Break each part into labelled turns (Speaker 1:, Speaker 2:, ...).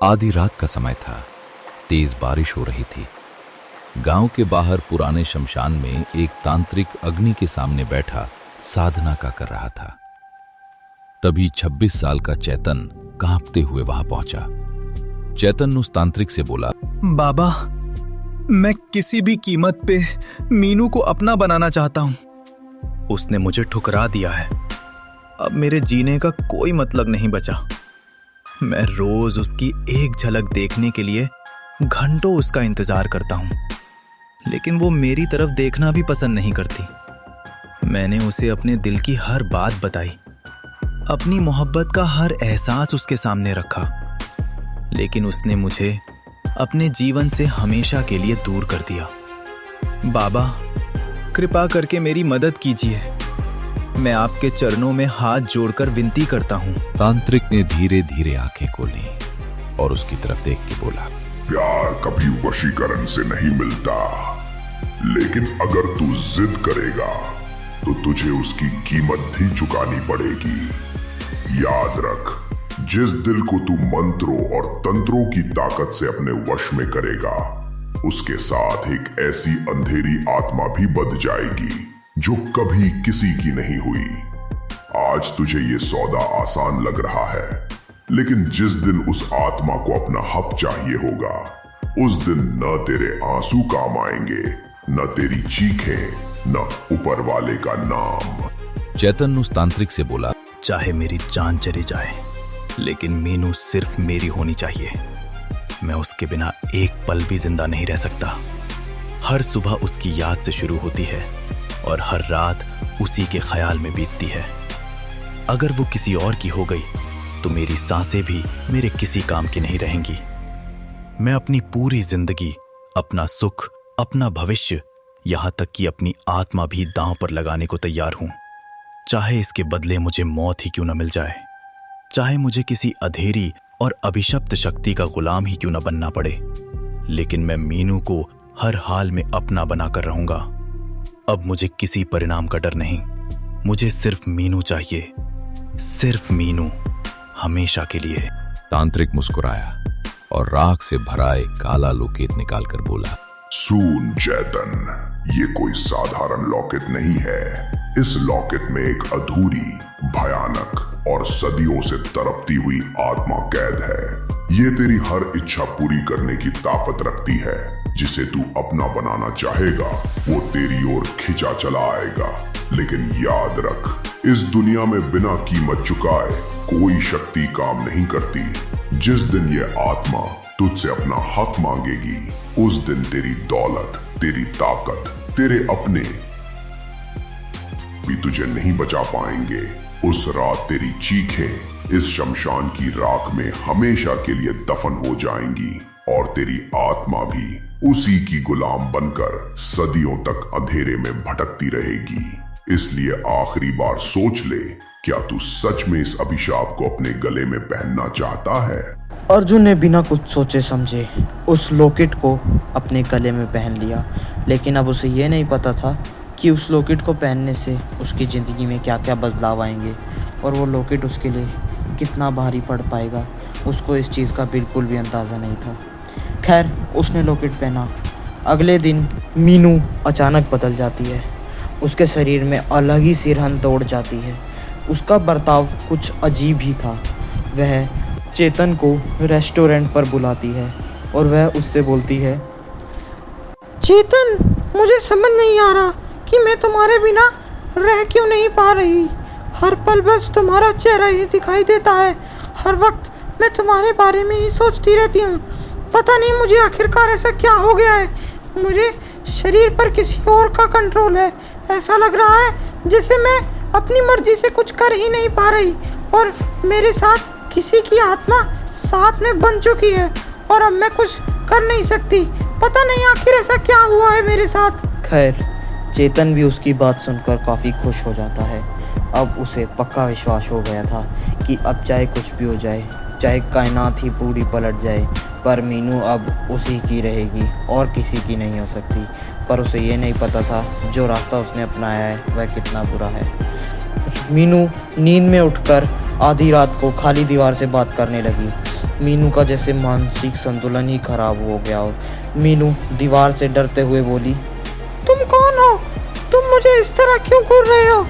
Speaker 1: आधी रात का समय था। तेज बारिश हो रही थी। गांव के बाहर पुराने शमशान में एक तांत्रिक अग्नि के सामने बैठा साधना का कर रहा था। तभी 26 साल का चेतन कांपते हुए वहां पहुंचा। चेतन उस तांत्रिक से बोला,
Speaker 2: बाबा, मैं किसी भी कीमत पे मीनू को अपना बनाना चाहता हूं। उसने मुझे ठुकरा दिया है। अब मेरे जीने का कोई मतलब नहीं बचा। मैं रोज उसकी एक झलक देखने के लिए घंटों उसका इंतजार करता हूं, लेकिन वो मेरी तरफ देखना भी पसंद नहीं करती। मैंने उसे अपने दिल की हर बात बताई, अपनी मोहब्बत का हर एहसास उसके सामने रखा, लेकिन उसने मुझे अपने जीवन से हमेशा के लिए दूर कर दिया। बाबा, कृपा करके मेरी मदद कीजिए। मैं आपके चरणों में हाथ जोड़कर विनती करता हूं।
Speaker 1: तांत्रिक ने धीरे धीरे आंखें खोली और उसकी तरफ देख के बोला,
Speaker 3: प्यार कभी वशीकरण से नहीं मिलता, लेकिन अगर तू जिद करेगा तो तुझे उसकी कीमत भी चुकानी पड़ेगी। याद रख, जिस दिल को तू मंत्रों और तंत्रों की ताकत से अपने वश में करेगा, उसके साथ एक ऐसी अंधेरी आत्मा भी बंध जाएगी जो कभी किसी की नहीं हुई। आज तुझे ये सौदा आसान लग रहा है, लेकिन जिस दिन उस आत्मा को अपना हक चाहिए होगा, उस दिन न तेरे आंसू काम आएंगे, न तेरी चीखें, न ऊपर वाले का नाम।
Speaker 1: चेतन उस तांत्रिक से बोला,
Speaker 2: चाहे मेरी जान चली जाए, लेकिन मीनू सिर्फ मेरी होनी चाहिए। मैं उसके बिना एक पल भी जिंदा नहीं रह सकता। हर सुबह उसकी याद से शुरू होती है और हर रात उसी के ख्याल में बीतती है। अगर वो किसी और की हो गई तो मेरी सांसें भी मेरे किसी काम की नहीं रहेंगी। मैं अपनी पूरी जिंदगी, अपना सुख, अपना भविष्य, यहां तक कि अपनी आत्मा भी दांव पर लगाने को तैयार हूं, चाहे इसके बदले मुझे मौत ही क्यों न मिल जाए, चाहे मुझे किसी अधेरी और अभिशप्त शक्ति का गुलाम ही क्यों न बनना पड़े, लेकिन मैं मीनू को हर हाल में अपना बनाकर रहूंगा। अब मुझे किसी परिणाम का डर नहीं, मुझे सिर्फ मीनू चाहिए, सिर्फ मीनू, हमेशा के लिए।
Speaker 1: तांत्रिक मुस्कुराया और राख से भरा एक काला लोकेट निकालकर बोला,
Speaker 3: सुन चेतन, ये कोई साधारण लॉकेट नहीं है। इस लॉकेट में एक अधूरी, भयानक और सदियों से तड़पती हुई आत्मा कैद है। ये तेरी हर इच्छा पूरी करने की ताकत रखती है। जिसे तू अपना बनाना चाहेगा, वो तेरी ओर खिंचा चला आएगा। लेकिन याद रख, इस दुनिया में बिना कीमत चुकाए कोई शक्ति काम नहीं करती। जिस दिन ये आत्मा तुझसे अपना हक मांगेगी, उस दिन तेरी दौलत, तेरी ताकत, तेरे अपने भी तुझे नहीं बचा पाएंगे। उस रात तेरी चीखें इस शमशान की राख में हमेशा के लिए दफन हो जाएंगी और तेरी आत्मा भी उसी की गुलाम बनकर सदियों तक अंधेरे में भटकती रहेगी। इसलिए आखिरी बार सोच ले, क्या तू सच में इस अभिशाप को अपने गले में पहनना चाहता है?
Speaker 4: अर्जुन ने बिना कुछ सोचे समझे उस लॉकेट को अपने गले में पहन लिया, लेकिन अब उसे ये नहीं पता था कि उस लॉकेट को पहनने से उसकी ज़िंदगी में क्या क्या बदलाव आएंगे और वो लॉकेट उसके लिए कितना भारी पड़ पाएगा। उसको इस चीज़ का बिल्कुल भी अंदाज़ा नहीं था। खैर, उसने लॉकेट पहना। अगले दिन मीनू अचानक बदल जाती है। उसके शरीर में अलग ही सिरहन दौड़ जाती है। उसका बर्ताव कुछ अजीब ही था। वह चेतन को रेस्टोरेंट पर बुलाती है और वह उससे बोलती है, चेतन, मुझे समझ नहीं आ रहा कि मैं तुम्हारे बिना रह क्यों नहीं पा रही। हर पल बस तुम्हारा चेहरा ही दिखाई देता है। हर वक्त मैं तुम्हारे बारे में ही सोचती रहती हूँ। पता नहीं मुझे आखिरकार ऐसा क्या हो गया है। मुझे शरीर पर किसी और का कंट्रोल है। ऐसा लग रहा है जैसे मैं अपनी मर्जी से कुछ कर ही नहीं पा रही और मेरे साथ किसी की आत्मा साथ में बन चुकी है और अब मैं कुछ कर नहीं सकती। पता नहीं आखिर ऐसा क्या हुआ है मेरे साथ। खैर, चेतन भी उसकी बात सुनकर काफ़ी खुश हो जाता है। अब उसे पक्का विश्वास हो गया था कि अब चाहे कुछ भी हो जाए, चाहे कायनात ही पूरी पलट जाए, पर मीनू अब उसी की रहेगी और किसी की नहीं हो सकती। पर उसे ये नहीं पता था जो रास्ता उसने अपनाया है वह कितना बुरा है। मीनू नींद में उठकर आधी रात को खाली दीवार से बात करने लगी। मीनू का जैसे मानसिक संतुलन ही खराब हो गया और मीनू दीवार से डरते हुए बोली,
Speaker 5: तुम कौन हो? तुम मुझे इस तरह क्यों घूर रहे हो?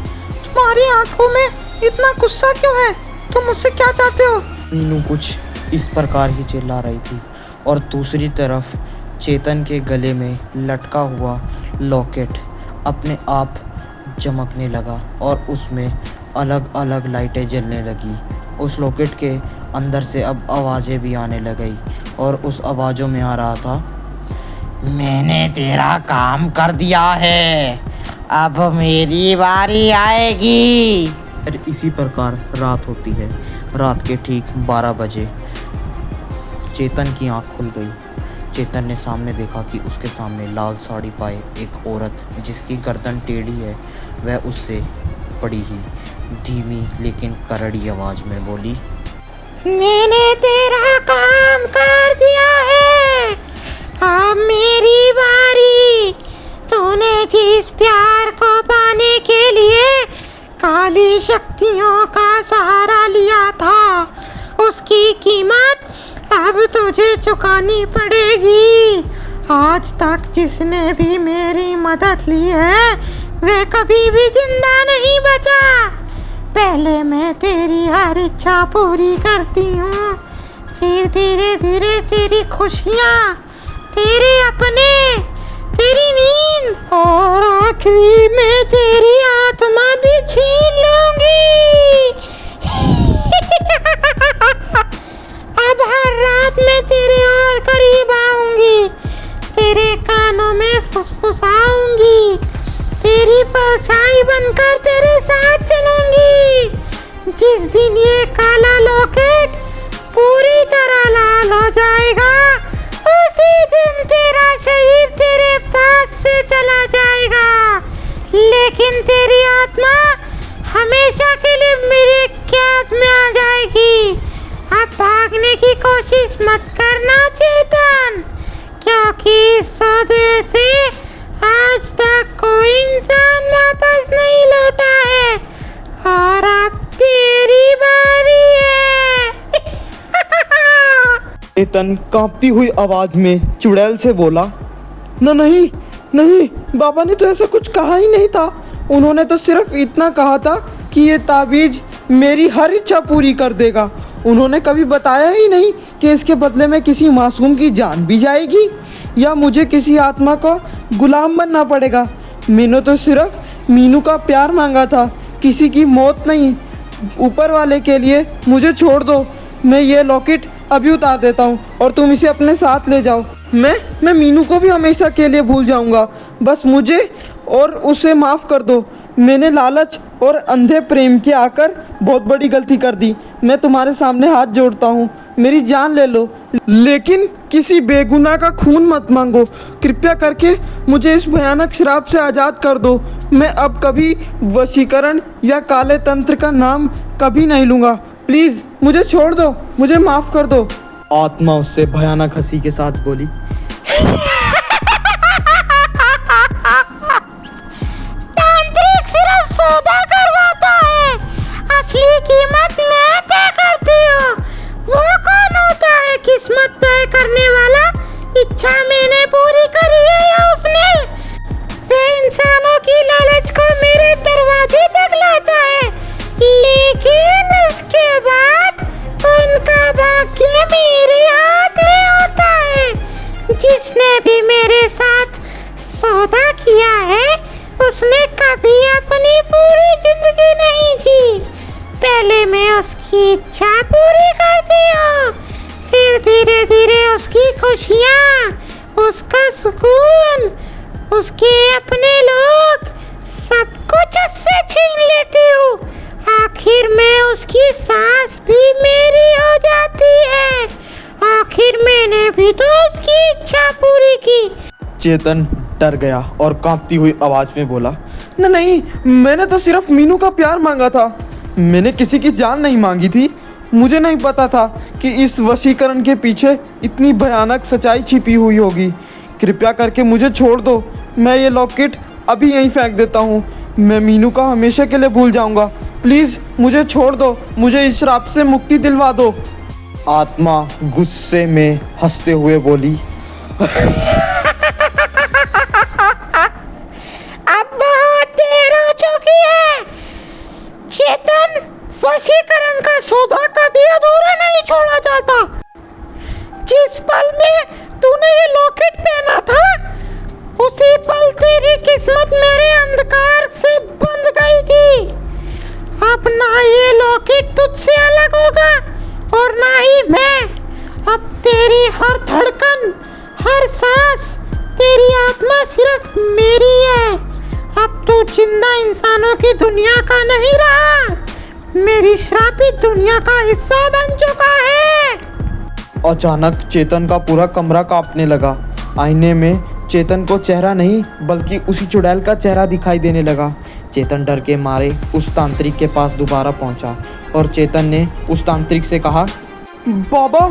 Speaker 5: तुम्हारी आंखों में इतना गुस्सा क्यों है? तुम मुझसे क्या चाहते हो?
Speaker 4: मीनू कुछ इस प्रकार ही चिल्ला रही थी और दूसरी तरफ चेतन के गले में लटका हुआ लॉकेट अपने आप चमकने लगा और उसमें अलग अलग लाइटें जलने लगी। उस लॉकेट के अंदर से अब आवाज़ें भी आने लगी और उस आवाज़ों में आ रहा था, मैंने तेरा काम कर दिया है, अब मेरी बारी आएगी। और इसी प्रकार रात होती है। रात के ठीक 12 बजे चेतन की आंख खुल गई। चेतन ने सामने देखा कि उसके सामने लाल साड़ी पाए एक औरत जिसकी गर्दन टेढ़ी है, वह उससे बड़ी ही धीमी लेकिन करड़ी आवाज में बोली,
Speaker 5: मैंने तेरा काम कर दिया है, अब मेरी बारी। तूने जिस प्यार को पाने के लिए काली शक्तियों का सहारा लिया था, उसकी कीमत अब तुझे चुकानी पड़ेगी। आज तक जिसने भी मेरी मदद ली है वह कभी भी जिंदा नहीं बचा। पहले मैं तेरी हर इच्छा पूरी करती हूँ, फिर धीरे धीरे तेरी खुशियाँ, तेरे अपने, तेरी नींद और आखिरी में तेरी आत्मा भी छीन लूंगी। अब हर रात मैं तेरे और करीब आऊंगी, तेरे कानों में फुसफुसाऊंगी, तेरी परछाई बनकर तेरे साथ चलूंगी। जिस दिन ये काला लॉकेट पूरी तरह लाल हो जाएगा, उसी दिन तेरा शरीर तेरे पास से चला जाएगा, लेकिन तेरी आत्मा हमेशा के लिए मेरे कैद में आ जाएगी। अब भागने की कोशिश मत करना चेतन, क्योंकि इस सौदे से आज तक कोई इंसान वापस नहीं लौटा है और अब तेरी बारी है।
Speaker 4: चेतन कांपती हुई आवाज में चुड़ैल से बोला, नहीं नहीं, बाबा ने तो ऐसा कुछ कहा ही नहीं था। उन्होंने तो सिर्फ इतना कहा था कि ये ताबीज मेरी हर इच्छा पूरी कर देगा। उन्होंने कभी बताया ही नहीं कि इसके बदले में किसी मासूम की जान भी जाएगी या मुझे किसी आत्मा का गुलाम बनना पड़ेगा। मैंने तो सिर्फ मीनू का प्यार मांगा था, किसी की मौत नहीं। ऊपर वाले के लिए मुझे छोड़ दो, मैं ये लॉकेट अभी उतार देता हूँ और तुम इसे अपने साथ ले जाओ। मैं मीनू को भी हमेशा के लिए भूल जाऊँगा, बस मुझे और उसे माफ़ कर दो। मैंने लालच और अंधे प्रेम के आकर बहुत बड़ी गलती कर दी। मैं तुम्हारे सामने हाथ जोड़ता हूँ, मेरी जान ले लो, लेकिन किसी बेगुनाह का खून मत मांगो। कृपया करके मुझे इस भयानक श्राप से आज़ाद कर दो। मैं अब कभी वशीकरण या काले तंत्र का नाम कभी नहीं लूँगा। प्लीज़ मुझे छोड़ दो, मुझे माफ़ कर दो। आत्मा उससे भयानक हंसी के साथ बोली,
Speaker 5: तांत्रिक सिर्फ सौदा करवाता है, असली कीमत मैं तय करती हूँ। वो कौन होता है किस्मत तय करने वाला? इच्छा मैंने पूरी करी है या उसने? वे इंसानों की लालच को मेरे दरवाजे तक लाता है, लेकिन उसके बाद उनका भाग्य मेरे हाथ में होता है। जिसने भी मेरे साथ सौदा किया है उसने कभी अपनी पूरी जिंदगी नहीं जी। पहले मैं उसकी इच्छा पूरी करती हूँ, फिर धीरे धीरे उसकी खुशियाँ, उसका सुकून, उसके अपने लोग, सब कुछ उससे छीन लेती हूँ। आखिर में उसकी सांस भी मेरी हो जाती है। आखिर मैंने भी तो उसकी इच्छा पूरी की।
Speaker 4: चेतन डर गया और कांपती हुई आवाज में बोला, नहीं, मैंने तो सिर्फ मीनू का प्यार मांगा था। मैंने किसी की जान नहीं मांगी थी। मुझे नहीं पता था कि इस वशीकरण के पीछे इतनी भयानक सच्चाई छिपी हुई होगी। कृपया करके मुझे छोड़ दो, मैं ये लॉकेट अभी यहीं फेंक देता हूँ। मैं मीनू का हमेशा के लिए भूल जाऊँगा, प्लीज मुझे छोड़ दो, मुझे इस श्राप से मुक्ति दिलवा दो। आत्मा गुस्से में हंसते हुए बोली,
Speaker 5: अब बहुत देर हो चुकी है। चेतन, वशीकरण का सौदा कभी अधूरा नहीं छोड़ा जाता। जिस पल में तूने ये लॉकेट पहना था, उसी पल तेरी किस्मत मेरे अंधकार से बंध गई थी। अब ना ये लॉकेट तुझसे अलग होगा और ना ही मैं। अब तेरी हर धड़कन, हर सांस, तेरी आत्मा सिर्फ मेरी है। अब तू जिंदा इंसानों की दुनिया का नहीं रहा, मेरी श्रापित दुनिया का हिस्सा बन चुका है।
Speaker 4: अचानक चेतन का पूरा कमरा कांपने लगा। आईने में चेतन को चेहरा नहीं बल्कि उसी चुड़ैल का चेहरा दिखाई देने लगा। चेतन डर के मारे उस तांत्रिक के पास दोबारा पहुंचा और चेतन ने उस तांत्रिक से कहा, बाबा,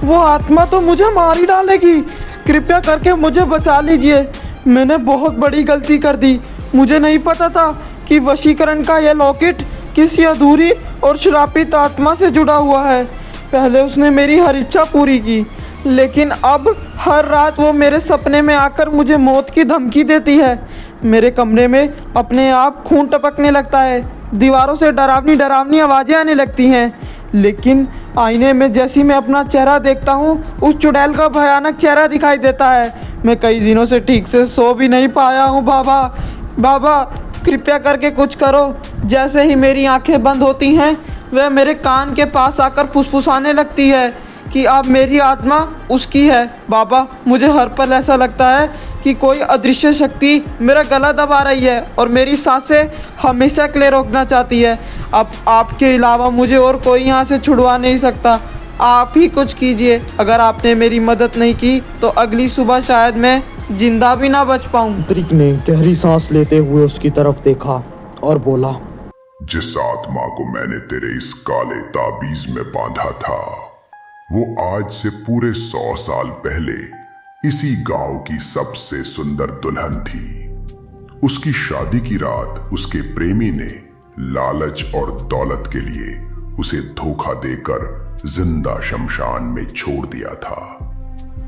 Speaker 4: वो आत्मा तो मुझे मार ही डालेगी, कृपया करके मुझे बचा लीजिए। मैंने बहुत बड़ी गलती कर दी। मुझे नहीं पता था कि वशीकरण का यह लॉकेट किसी अधूरी और श्रापित आत्मा से जुड़ा हुआ है। पहले उसने मेरी हर इच्छा पूरी की, लेकिन अब हर रात वो मेरे सपने में आकर मुझे मौत की धमकी देती है। मेरे कमरे में अपने आप खून टपकने लगता है, दीवारों से डरावनी डरावनी आवाज़ें आने लगती हैं। लेकिन आईने में जैसी मैं अपना चेहरा देखता हूँ, उस चुड़ैल का भयानक चेहरा दिखाई देता है। मैं कई दिनों से ठीक से सो भी नहीं पाया हूँ। बाबा, कृपया करके कुछ करो। जैसे ही मेरी आंखें बंद होती हैं, वह मेरे कान के पास आकर फुसफुसाने लगती है कि अब मेरी आत्मा उसकी है। बाबा, मुझे हर पल ऐसा लगता है कि कोई अदृश्य शक्ति मेरा गला दबा रही है और मेरी सांसें हमेशा के लिए रोकना चाहती है। अब आपके अलावा मुझे और कोई यहाँ से छुड़वा नहीं सकता। आप ही कुछ कीजिए। अगर आपने मेरी मदद नहीं की तो अगली सुबह शायद मैं जिंदा भी ना बच पाऊँ। तांत्रिक ने गहरी सांस लेते हुए उसकी तरफ देखा और बोला,
Speaker 3: जिस आत्मा को मैंने तेरे इस काले ताबीज में बांधा था, वो आज से पूरे 100 साल पहले इसी गांव की सबसे सुंदर दुल्हन थी। उसकी शादी की रात उसके प्रेमी ने लालच और दौलत के लिए उसे धोखा देकर जिंदा शमशान में छोड़ दिया था।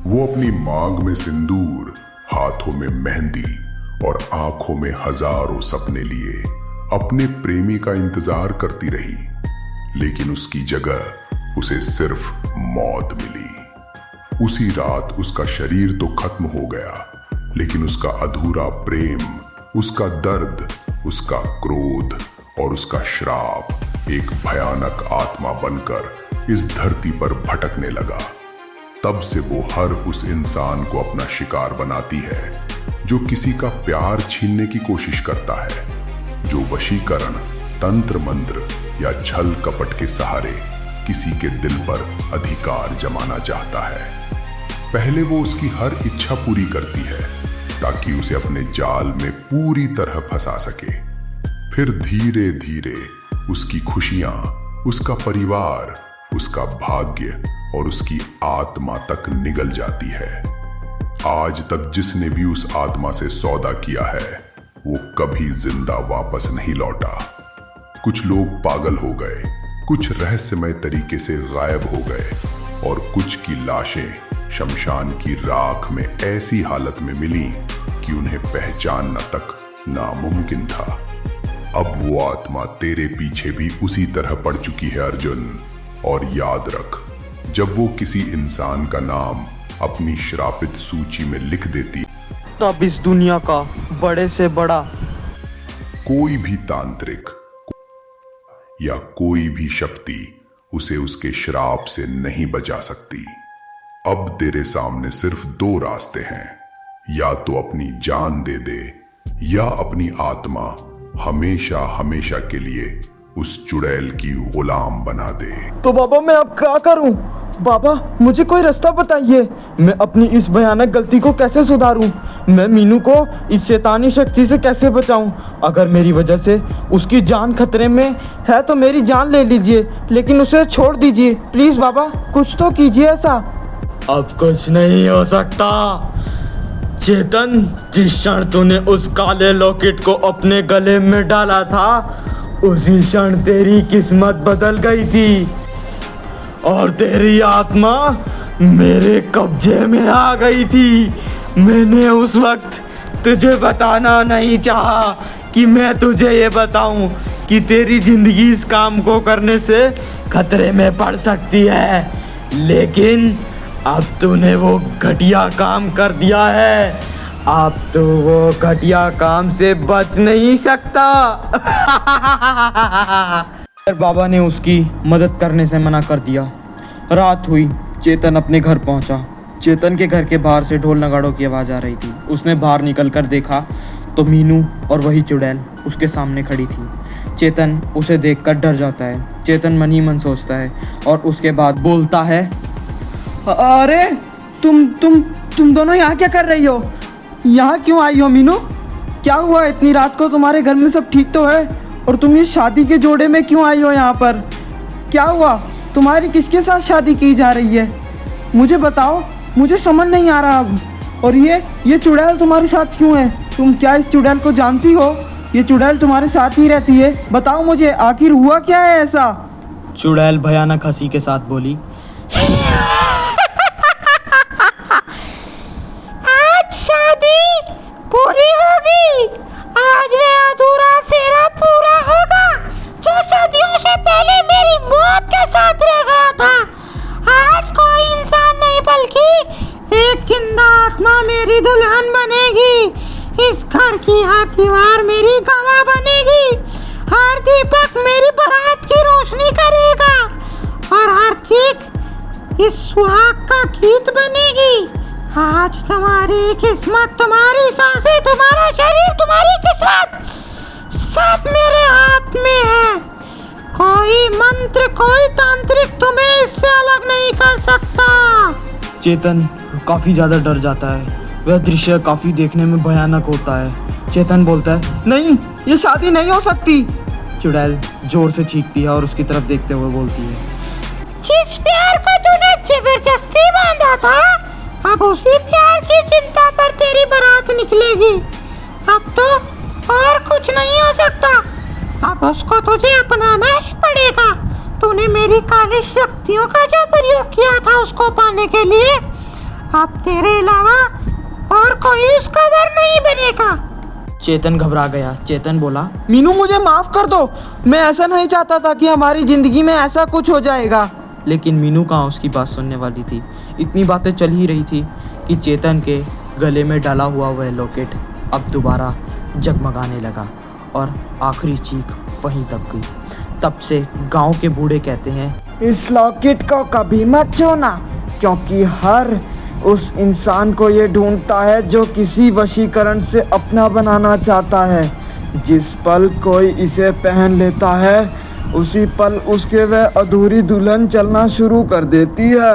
Speaker 3: वो अपनी मांग में सिंदूर, हाथों में मेहंदी और आंखों में हजारों सपने लिए अपने प्रेमी का इंतजार करती रही, लेकिन उसकी जगह उसे सिर्फ मौत मिली। उसी रात उसका शरीर तो खत्म हो गया, लेकिन उसका अधूरा प्रेम, उसका दर्द, उसका क्रोध और उसका श्राप एक भयानक आत्मा बनकर इस धरती पर भटकने लगा। तब से वो हर उस इंसान को अपना शिकार बनाती है जो किसी का प्यार छीनने की कोशिश करता है, जो वशीकरण, तंत्र मंत्र या छल कपट के सहारे किसी के दिल पर अधिकार जमाना चाहता है। पहले वो उसकी हर इच्छा पूरी करती है ताकि उसे अपने जाल में पूरी तरह फंसा सके। फिर धीरे धीरे उसकी खुशियां, उसका परिवार, उसका भाग्य और उसकी आत्मा तक निगल जाती है। आज तक जिसने भी उस आत्मा से सौदा किया है, वो कभी जिंदा वापस नहीं लौटा। कुछ लोग पागल हो गए, कुछ रहस्यमय तरीके से गायब हो गए और कुछ की लाशें शमशान की राख में ऐसी हालत में मिली कि उन्हें पहचानना तक नामुमकिन था। अब वो आत्मा तेरे पीछे भी उसी तरह पड़ चुकी है अर्जुन। और याद रख, जब वो किसी इंसान का नाम अपनी श्रापित सूची में लिख देती,
Speaker 4: तब इस दुनिया का बड़े से बड़ा
Speaker 3: कोई भी तांत्रिक या कोई भी शक्ति उसे उसके श्राप से नहीं बचा सकती। अब तेरे सामने सिर्फ 2 रास्ते हैं, या तो अपनी जान दे दे या अपनी आत्मा हमेशा हमेशा के लिए उस चुड़ैल की गुलाम बना दे।
Speaker 4: तो बाबा, मैं अब क्या करूं? बाबा, मुझे कोई रास्ता बताइए। मैं अपनी इस भयानक गलती को कैसे सुधारूं? मैं मीनू को इस शैतानी शक्ति से कैसे बचाऊं? अगर मेरी वजह से उसकी जान खतरे में है तो मेरी जान ले लीजिए, लेकिन उसे छोड़ दीजिए प्लीज। बाबा, कुछ तो कीजिए ऐसा। अब कुछ नहीं हो सकता चेतन। जिस क्षण तूने उस काले लॉकेट को अपने गले में डाला था, उसी क्षण तेरी किस्मत बदल गई थी और तेरी आत्मा मेरे कब्जे में आ गई थी। मैंने उस वक्त तुझे बताना नहीं चाहा कि मैं तुझे ये बताऊं कि तेरी जिंदगी इस काम को करने से खतरे में पड़ सकती है, लेकिन अब तूने वो घटिया काम कर दिया है। अब तो वो घटिया काम से बच नहीं सकता। बाबा ने उसकी मदद करने से मना कर दिया। रात हुई, चेतन अपने घर पहुंचा। चेतन के घर के बाहर से ढोल नगाड़ों की आवाज़ आ रही थी। उसने बाहर निकलकर देखा तो मीनू और वही चुड़ैल उसके सामने खड़ी थी। चेतन उसे देखकर डर जाता है। चेतन मन ही मन सोचता है और उसके बाद बोलता है, अरे तुम दोनों यहाँ क्या कर रही हो? यहाँ क्यों आई हो मीनू? क्या हुआ? इतनी रात को तुम्हारे घर में सब ठीक तो है? और तुम ये शादी के जोड़े में क्यों आई हो यहाँ पर? क्या हुआ? तुम्हारी किसके साथ शादी की जा रही है? मुझे बताओ, मुझे समझ नहीं आ रहा अब। और ये चुड़ैल तुम्हारे साथ क्यों है? तुम क्या इस चुड़ैल को जानती हो? ये चुड़ैल तुम्हारे साथ ही रहती है। बताओ मुझे, आखिर हुआ क्या है ऐसा? चुड़ैल भयानक हंसी के साथ बोली,
Speaker 5: आज शादी पूरी होगी। आज ये अधूरा फेरा पूरा होगा जो सदियों से पहले मेरी मौत के साथ रह गया था। आज कोई इंसान नहीं बल्कि एक जिंदा आत्मा मेरी दुल्हन बनेगी। इस घर की हर दीवार मेरी गवाह बनेगी, हर दीपक मेरी बारात की रोशनी करेगा और हर चीख इस सुहाग का गीत बनेगी। आज तुम्हारी किस्मत, तुम्हारी सांसें, तुम्हारा शरीर, तुम्हारी किस्मत सब मेरे हाथ में है। कोई मंत्र, कोई तांत्रिक तुम्हें इससे अलग नहीं कर सकता।
Speaker 4: चेतन काफ़ी ज़्यादा डर जाता है। वह दृश्य काफ़ी देखने में भयानक होता है। चेतन बोलता है, नहीं, ये शादी नहीं हो सकती। चुड़ैल जोर से चीखती है और उसकी तरफ देखते हुए बोलती है,
Speaker 5: जिस प्यार को तूने जबरदस्ती बांधा था, अब उसी प्यार की चिंता पर तेरी बारात निकलेगी। अब तो और कुछ नहीं हो सकता। अब उसको तुझे अपनाना ही पड़ेगा। तूने मेरी काली शक्तियों का जो प्रयोग किया था उसको पाने के लिए, अब तेरे अलावा और कोई उसका वर नहीं बनेगा।
Speaker 4: चेतन घबरा गया। चेतन बोला, मीनू मुझे माफ कर दो, मैं ऐसा नहीं चाहता था कि हमारी जिंदगी में ऐसा कुछ हो जाएगा। लेकिन मीनू कहाँ उसकी बात सुनने वाली थी। इतनी बातें चल ही रही थी कि चेतन के गले में डाला हुआ वह लॉकेट अब दोबारा जगमगाने लगा और आखिरी चीख वहीं दब गई। तब से गांव के बूढ़े कहते हैं, इस लॉकेट को कभी मत छूना, क्योंकि हर उस इंसान को ये ढूंढता है जो किसी वशीकरण से अपना बनाना चाहता है। जिस पल कोई इसे पहन लेता है, उसी पल उसके वह अधूरी दुल्हन चलना शुरू कर देती है।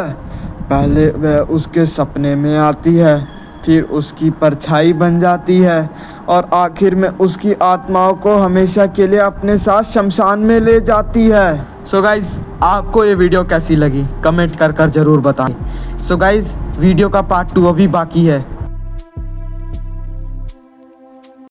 Speaker 4: पहले वह उसके सपने में आती है, फिर उसकी परछाई बन जाती है और आखिर में उसकी आत्माओं को हमेशा के लिए अपने साथ शमशान में ले जाती है। सो गाइज, आपको ये वीडियो कैसी लगी कमेंट कर ज़रूर बताएं। सो गाइज, वीडियो का पार्ट 2 अभी बाकी है।